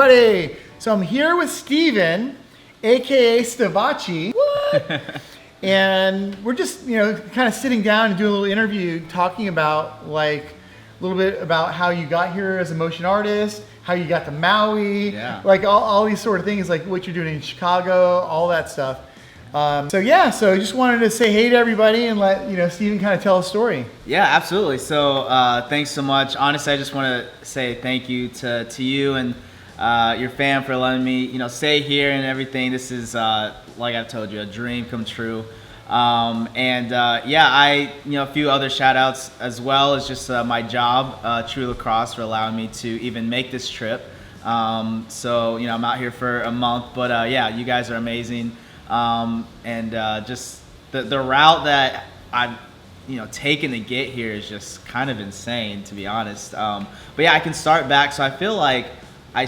everybody. So I'm here with Steven, aka Stavachi. What? And we're just, kind of sitting down and doing a little interview talking about a little bit about how you got here as a motion artist, how you got to Maui, all these sort of things, like what you're doing in Chicago, all that stuff. So I just wanted to say hey to everybody and let Steven kind of tell a story. Yeah, absolutely. So thanks so much. Honestly, I just want to say thank you to you and your fam for letting me stay here and everything. This is like I've told you, a dream come true. I a few other shout outs as well as just my job, True Lacrosse, for allowing me to even make this trip. I'm out here for a month, but you guys are amazing. Just the route that I've taken to get here is just kind of insane, to be honest. I can start back. So I feel like I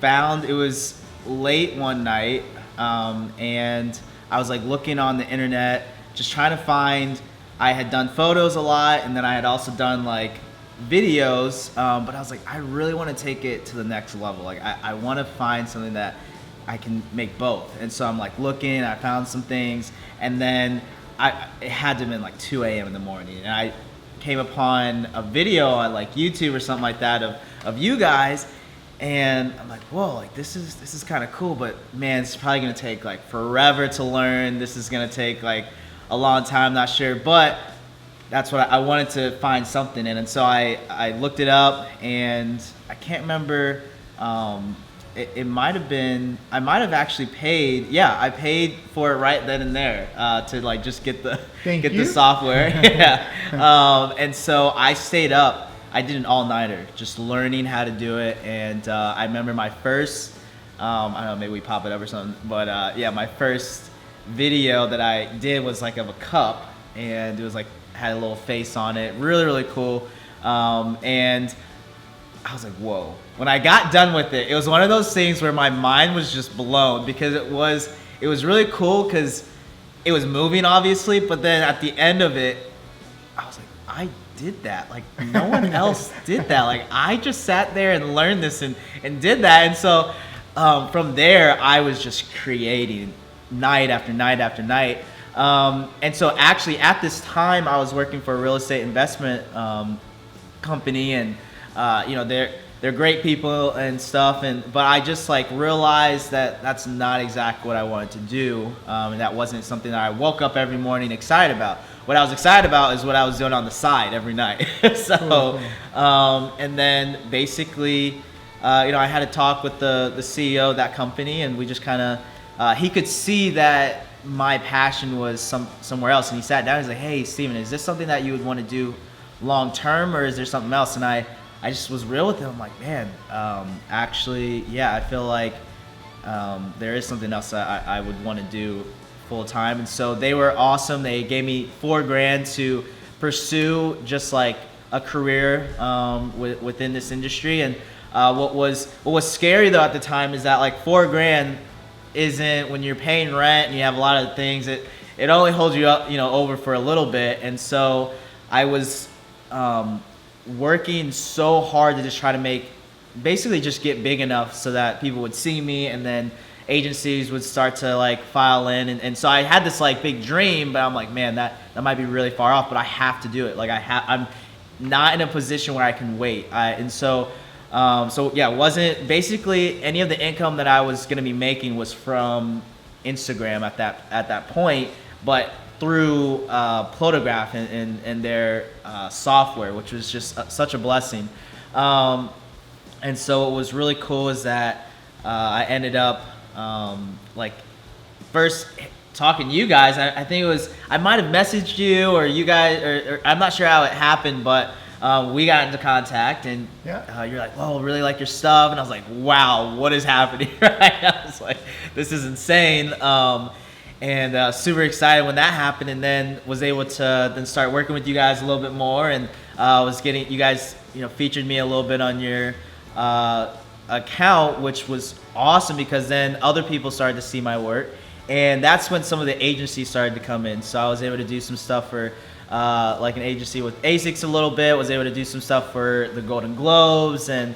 found it was late one night, and I was looking on the internet, just trying to find. I had done photos a lot, and then I had also done videos, but I was like, I really want to take it to the next level. I want to find something that I can make both. And so I'm looking, I found some things, and then it had to have been 2 a.m. in the morning, and I came upon a video on YouTube or something like that of you guys, and I'm like, whoa, this is kind of cool, but man, it's probably gonna take forever to learn. This is gonna take a long time, not sure, but that's what I wanted to find something in. And so I looked it up, and I can't remember. It might have been, I might have actually paid. Yeah, I paid for it right then and there to just get the software. Yeah. And so I stayed up. I did an all-nighter, just learning how to do it. And I remember my first, I don't know, maybe we pop it up or something. But my first video that I did was of a cup, and it was had a little face on it. Really, really cool. And I was like, whoa. When I got done with it, it was one of those things where my mind was just blown, because it was really cool because it was moving, obviously, but then at the end of it, I was like, I did that. No one else did that. I just sat there and learned this and did that. And so from there, I was just creating night after night after night. And so actually at this time, I was working for a real estate investment company, and they're great people and stuff, but I just realized that that's not exactly what I wanted to do, and that wasn't something that I woke up every morning excited about. What I was excited about is what I was doing on the side every night. And then basically, I had a talk with the CEO of that company, and we just kind of, he could see that my passion was somewhere else, and he sat down and he's like, hey, Steven, is this something that you would want to do long term, or is there something else? And I just was real with him. I'm like, man, actually, yeah, I feel like there is something else that I would want to do full time. And so they were awesome. They gave me $4,000 to pursue just a career within this industry. And what was scary though at the time is that $4,000 isn't, when you're paying rent and you have a lot of things, it only holds you up, over for a little bit. And so I was working so hard to just try to basically just get big enough so that people would see me, and then agencies would start to file in. And so I had this big dream, but I'm like, man, that might be really far off, but I have to do it. I'm not in a position where I can wait. It wasn't basically any of the income that I was going to be making was from Instagram at that point, but through Plotagraph and their software, which was just such a blessing. And so what was really cool is that I ended up first talking to you guys. I think it was, I might have messaged you, or you guys, or I'm not sure how it happened, but we got into contact, and you're like, well, really like your stuff. And I was like, wow, what is happening right now? I was like, this is insane. And super excited when that happened, and then was able to then start working with you guys a little bit more, and was getting, you guys featured me a little bit on your account, which was awesome, because then other people started to see my work, and that's when some of the agencies started to come in. So I was able to do some stuff for an agency with ASICS a little bit, was able to do some stuff for the Golden Globes, and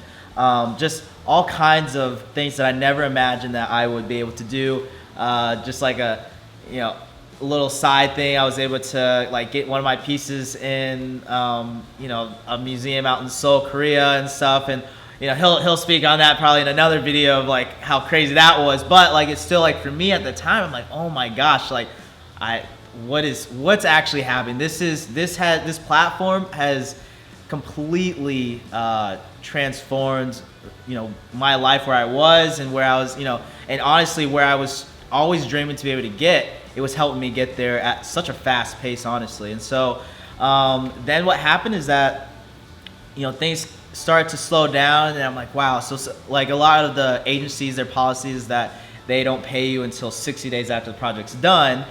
just all kinds of things that I never imagined that I would be able to do. Just like a little side thing, I was able to like get one of my pieces in a museum out in Seoul, Korea and stuff, and he'll speak on that probably in another video of like how crazy that was. But like it's still like for me at the time, I'm like, oh my gosh, like what's actually happening? This platform has completely transformed my life, where I was and where I was, and honestly where I was always dreaming to be able to get. It was helping me get there at such a fast pace, honestly. And so then what happened is that things started to slow down, and I'm like, wow. So like a lot of the agencies, their policies that they don't pay you until 60 days after the project's done,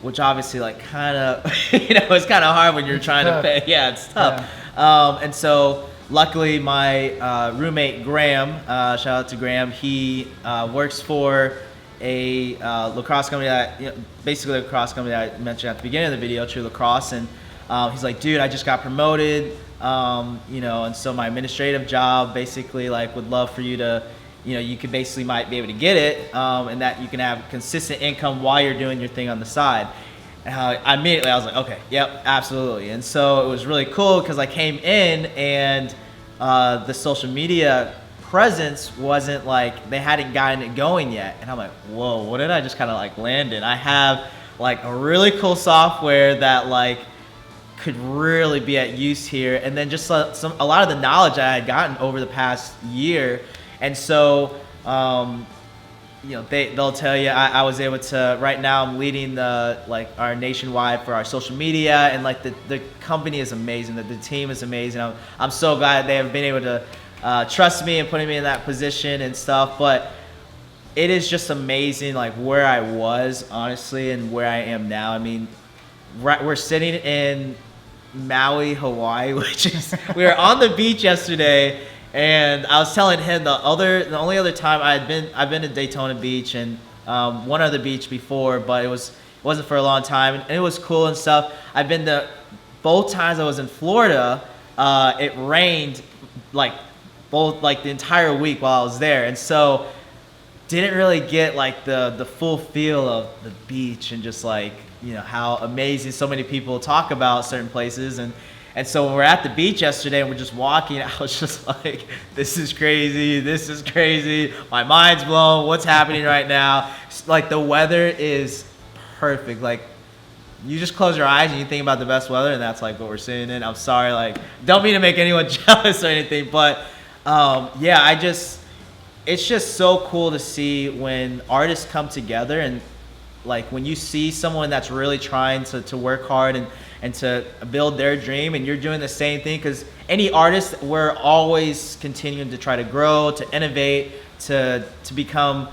which obviously like kind of it's kind of hard when you're trying to pay. Yeah, it's tough. Yeah. And so luckily my roommate Graham, shout out to Graham, he works for a lacrosse company that basically the lacrosse company that I mentioned at the beginning of the video, True Lacrosse, and he's like, dude, I just got promoted, and so my administrative job basically like would love for you to, you could basically might be able to get it, and that you can have consistent income while you're doing your thing on the side. And immediately I was like, okay, yep, absolutely. And so it was really cool because I came in and the social media presence wasn't like, they hadn't gotten it going yet, and I'm like, whoa, what did I just kind of like land in? I have like a really cool software that like could really be at use here, and then just a lot of the knowledge I had gotten over the past year. And so they'll tell you I was able to, right now I'm leading the like our nationwide for our social media, and like the company is amazing, the team is amazing. I'm so glad they have been able to trust me and putting me in that position and stuff. But it is just amazing like where I was, honestly, and where I am now. I mean, we're sitting in Maui, Hawaii, which is, we were on the beach yesterday, and I was telling him the only other time I've been to Daytona Beach and one other beach before, but it wasn't for a long time, and it was cool and stuff. I've been to both times I was in Florida. It rained like both like the entire week while I was there, and so didn't really get like the full feel of the beach and just like how amazing so many people talk about certain places. And so when we're at the beach yesterday and we're just walking, I was just like, this is crazy, my mind's blown, what's happening right now? Like the weather is perfect. Like you just close your eyes and you think about the best weather, and that's like what we're seeing. And I'm sorry, like don't mean to make anyone jealous or anything, but it's just so cool to see when artists come together, and like when you see someone that's really trying to work hard and to build their dream, and you're doing the same thing. Because any artist, we're always continuing to try to grow, to innovate, to become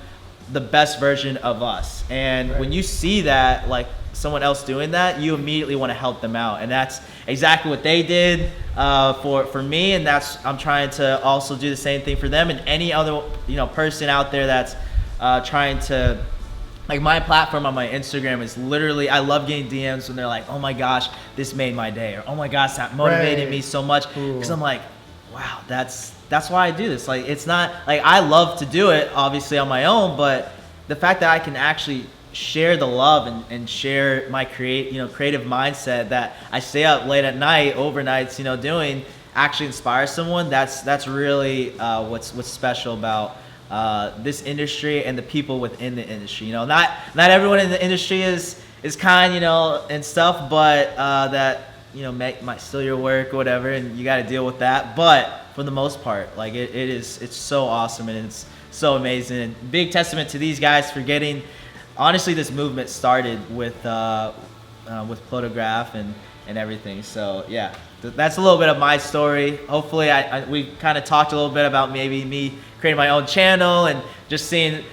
the best version of us. And when you see that, like someone else doing that, you immediately want to help them out, and that's exactly what they did for me, and I'm trying to also do the same thing for them and any other person out there that's trying to. Like my platform on my Instagram is literally, I love getting DMs when they're like, oh my gosh, this made my day, or oh my gosh, that motivated me so much. Because I'm like, wow, that's why I do this. Like it's not like I love to do it obviously on my own, but the fact that I can actually share the love and share my creative mindset that I stay up late at night, overnights, doing, actually inspire someone. That's really what's special about this industry and the people within the industry. Not everyone in the industry is kind, and stuff, but that might steal your work or whatever, and you got to deal with that. But for the most part, like it's so awesome, and it's so amazing, and big testament to these guys for getting, honestly, this movement started with Plotagraph and everything. So yeah, that's a little bit of my story. Hopefully we kind of talked a little bit about maybe me creating my own channel and just seeing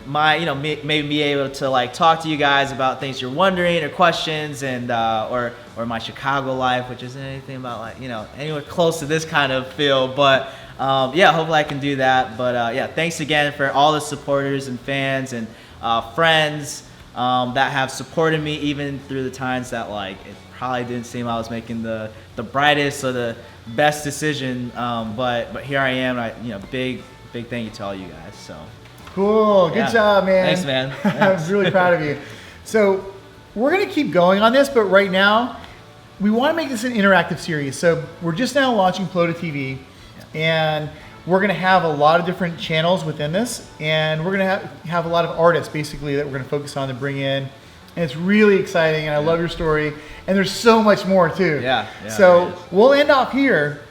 maybe be able to like talk to you guys about things you're wondering or questions, and or my Chicago life, which isn't anything about like anywhere close to this kind of feel, but hopefully I can do that. But thanks again for all the supporters and fans and friends that have supported me even through the times that like it probably didn't seem I was making the brightest or the best decision. But here I am. Big thank you to all you guys. So cool. Good job, man. Thanks, man. I'm really proud of you. So we're going to keep going on this, but right now we want to make this an interactive series. So we're just now launching Plota TV, and we're going to have a lot of different channels within this, and we're going to have a lot of artists basically that we're going to focus on to bring in. And it's really exciting, and I love your story. And there's so much more too. So we'll end off here,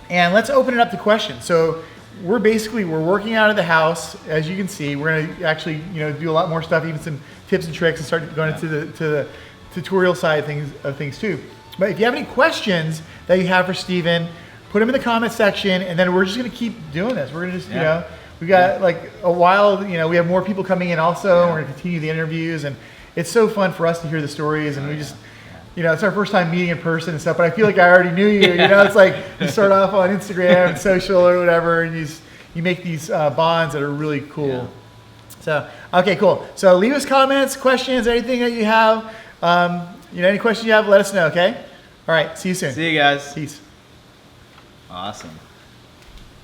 and let's open it up to questions. So we're working out of the house, as you can see. We're going to actually do a lot more stuff, even some tips and tricks, and start going into the tutorial side of things too. But if you have any questions that you have for Steven, put them in the comment section, and then we're just going to keep doing this. We're going to just, we got like a while, we have more people coming in also. We're going to continue the interviews, and it's so fun for us to hear the stories, and we just, it's our first time meeting in person and stuff, but I feel like I already knew you, it's like you start off on Instagram and social or whatever, and you make these bonds that are really cool. Yeah. So, okay, cool. So leave us comments, questions, anything that you have. Any questions you have, let us know, okay? All right, see you soon. See you guys. Peace. Awesome.